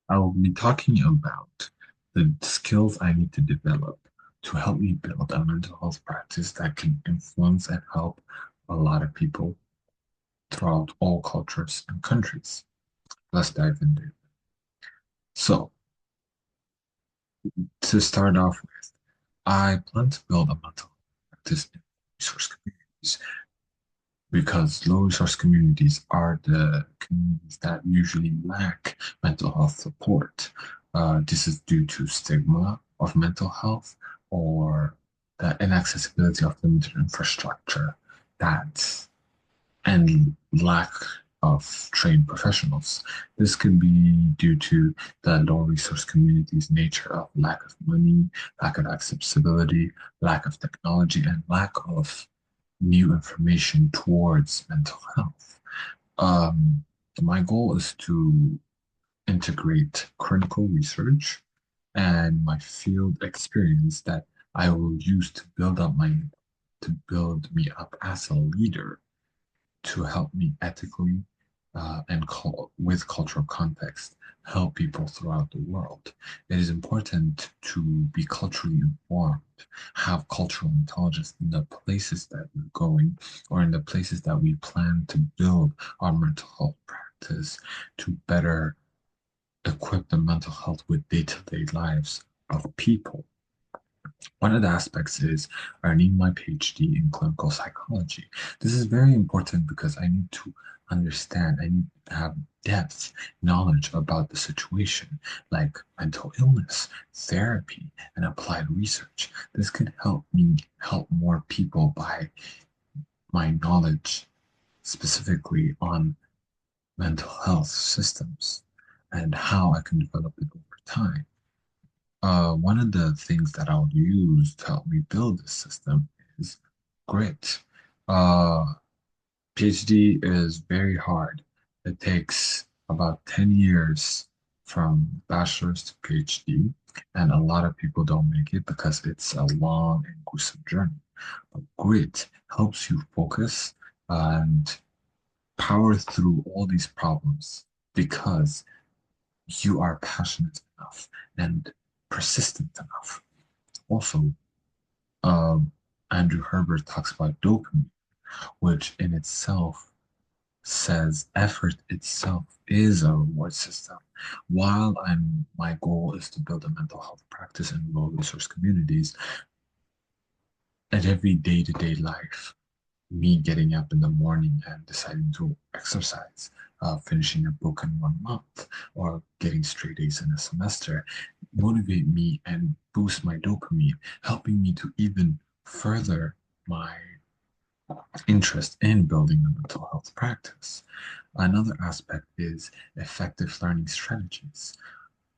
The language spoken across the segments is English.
I will be talking about the skills I need to develop to help me build a mental health practice that can influence and help a lot of people throughout all cultures and countries. Let's dive into it. So, to start off with, I plan to build a mental health practice in resource communities because low resource communities are the communities that usually lack mental health support. This is due to stigma of mental health or the inaccessibility of limited infrastructure that and lack of trained professionals. This could be due to the low resource communities' nature of lack of money, lack of accessibility, lack of technology, and lack of new information towards mental health. Um, my goal is to integrate clinical research and my field experience that I will use to build me up as a leader to help me ethically with cultural context help people throughout the world. It is important to be culturally informed, have cultural intelligence in the places that we're going or in the places that we plan to build our mental health practice to better equip the mental health with day-to-day lives of people. One of the aspects is earning my PhD in clinical psychology. This is very important because I need to I need to have depth knowledge about the situation, like mental illness, therapy, and applied research. This could help me help more people by my knowledge specifically on mental health systems and how I can develop it over time. One of the things that I'll use to help me build this system is grit. Uh, PhD is very hard. It takes about 10 years from bachelor's to PhD, and a lot of people don't make it because it's a long and gruesome journey. But grit helps you focus and power through all these problems because you are passionate enough and persistent enough. Also, um, Andrew Herbert talks about dopamine, which in itself says effort itself is a reward system. My goal is to build a mental health practice in low resource communities, at every day-to-day life, me getting up in the morning and deciding to exercise, finishing a book in 1 month, or getting straight A's in a semester, motivate me and boost my dopamine, helping me to even further my interest in building a mental health practice. Another aspect is effective learning strategies.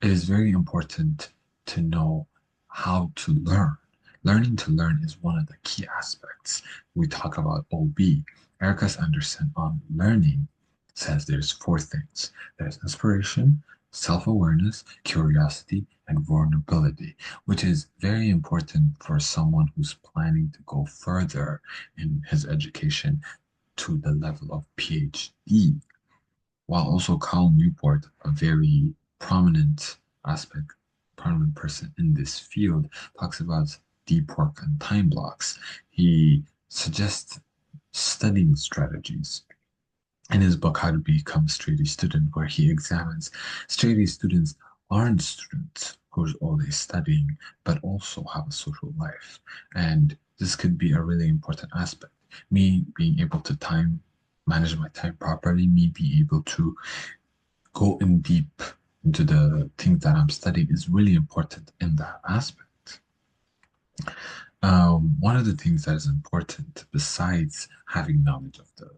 It is very important to know how to learn. Learning to learn is one of the key aspects. We talk about OB. Erica Anderson on learning says there's four things. There's inspiration, self-awareness, curiosity, and vulnerability, which is very important for someone who's planning to go further in his education to the level of PhD, while also Carl Newport, a very prominent aspect, prominent person in this field, talks about deep work and time blocks. He suggests studying strategies in his book, How to Become a Straight A Student, where he examines straight A students aren't students who's always studying, but also have a social life. And this could be a really important aspect. Me being able to manage my time properly, me being able to go in deep into the things that I'm studying is really important in that aspect. One of the things that is important besides having knowledge of the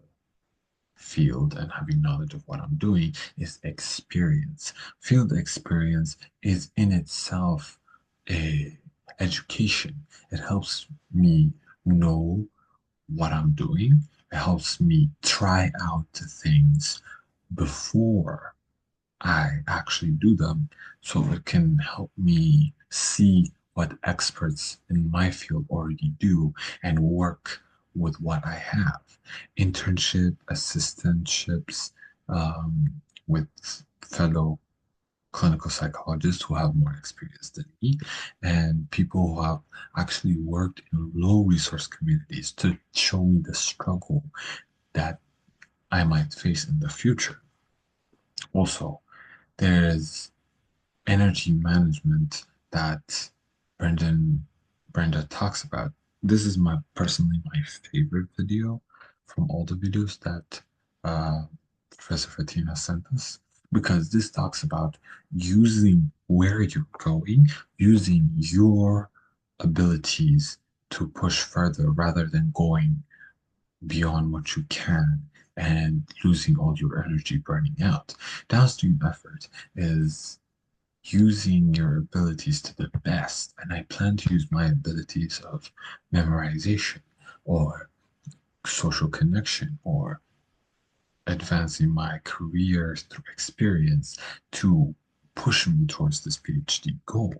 field and having knowledge of what I'm doing is experience. Field experience is in itself a education. It helps me know what I'm doing. It helps me try out things before I actually do them so it can help me see what experts in my field already do and work with what I have. Internship, assistantships with fellow clinical psychologists who have more experience than me, and people who have actually worked in low resource communities to show me the struggle that I might face in the future. Also, there's energy management that Brendan Brenda talks about. This is my personally my favorite video from all the videos that uh, Professor Fatina sent us because this talks about using where you're going, using your abilities to push further rather than going beyond what you can and losing all your energy burning out. Downstream effort is using your abilities to the best. And I plan to use my abilities of memorization or social connection or advancing my career through experience to push me towards this PhD goal.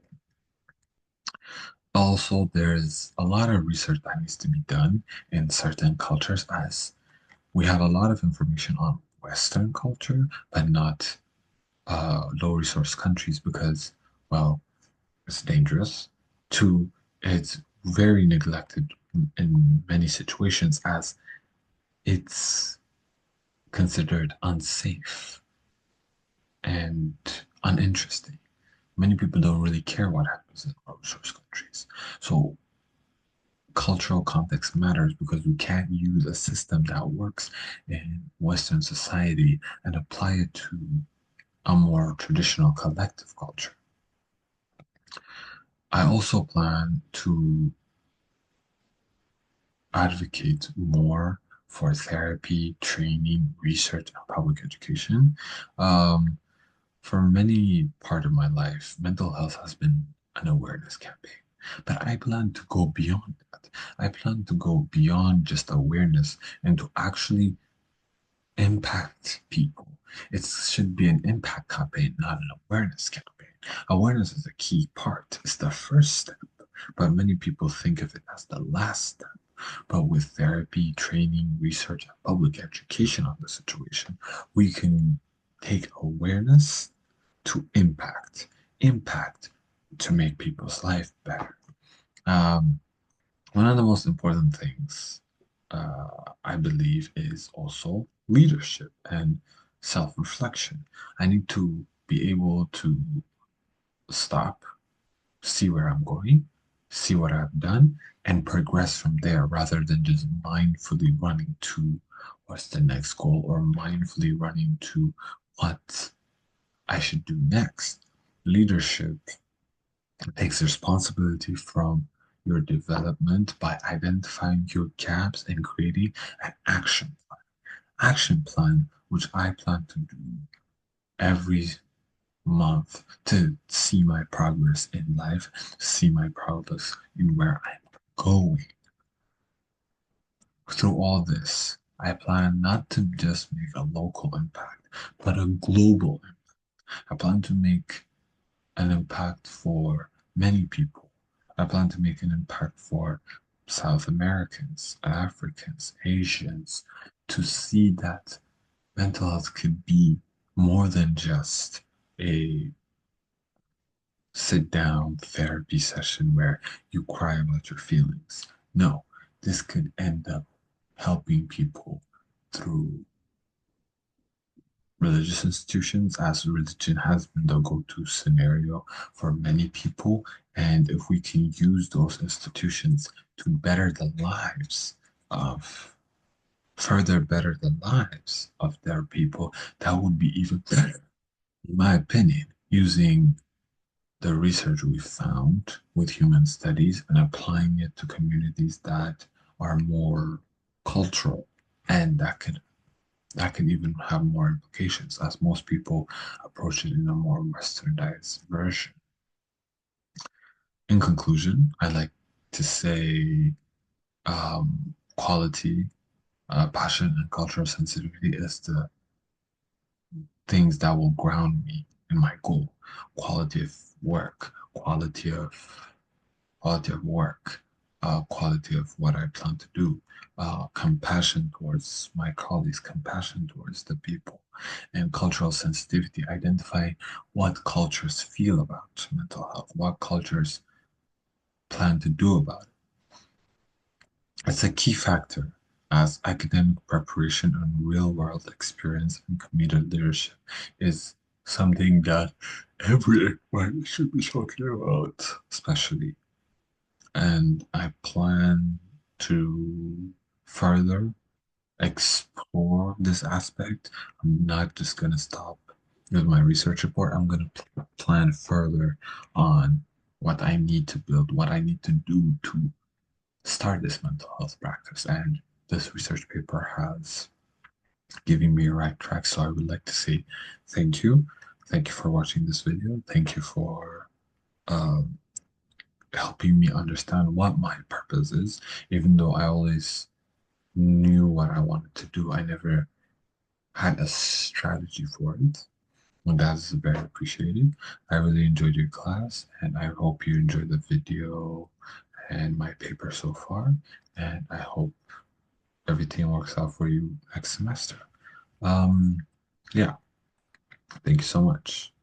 Also, there's a lot of research that needs to be done in certain cultures as we have a lot of information on Western culture, but not low resource countries because, well, it's dangerous. Two, it's very neglected in many situations as it's considered unsafe and uninteresting. Many people don't really care what happens in low resource countries. So cultural context matters because we can't use a system that works in Western society and apply it to a more traditional collective culture. I also plan to advocate more for therapy, training, research, and public education. Um, for many part of my life, mental health has been an awareness campaign. But I plan to go beyond that. I plan to go beyond just awareness and to actually impact people. It should be an impact campaign, not an awareness campaign. Awareness is a key part, it's the first step, but many people think of it as the last step. But with therapy, training, research, and public education on the situation, we can take awareness to impact to make people's life better. Um, One of the most important things, I believe, is also leadership and self reflection. I need to be able to stop, see where I'm going, see what I've done, and progress from there rather than just mindfully running to what's the next goal or mindfully running to what I should do next. Leadership takes responsibility from your development by identifying your gaps and creating an action plan, which I plan to do every month to see my progress in life, see my progress in where I'm going. Through all this, I plan not to just make a local impact, but a global impact. I plan to make an impact for many people. I plan to make an impact for South Americans, Africans, Asians, to see that mental health could be more than just a sit down therapy session where you cry about your feelings. No, this could end up helping people through religious institutions, as religion has been the go-to scenario for many people. And if we can use those institutions to better the lives of, further better the lives of their people, that would be even better, in my opinion, using the research we found with human studies and applying it to communities that are more cultural and that can even have more implications as most people approach it in a more westernized version. In conclusion, I like to say quality, passion, and cultural sensitivity is the things that will ground me in my goal. Quality of work, quality of work, quality of what I plan to do, compassion towards my colleagues, compassion towards the people, and cultural sensitivity. Identify what cultures feel about mental health, what cultures plan to do about it. It's a key factor as academic preparation and real world experience and community leadership is something that everyone should be talking about, especially. And I plan to further explore this aspect. I'm not just going to stop with my research report. I'm going to plan further on what I need to build, what I need to do to start this mental health practice. And this research paper has given me a right track. So I would like to say thank you. Thank you for watching this video. Thank you for um, helping me understand what my purpose is. Even though I always knew what I wanted to do, I never had a strategy for it. And that's very appreciated. I really enjoyed your class, and I hope you enjoyed the video and my paper so far. And I hope everything works out for you next semester. Um, yeah, thank you so much.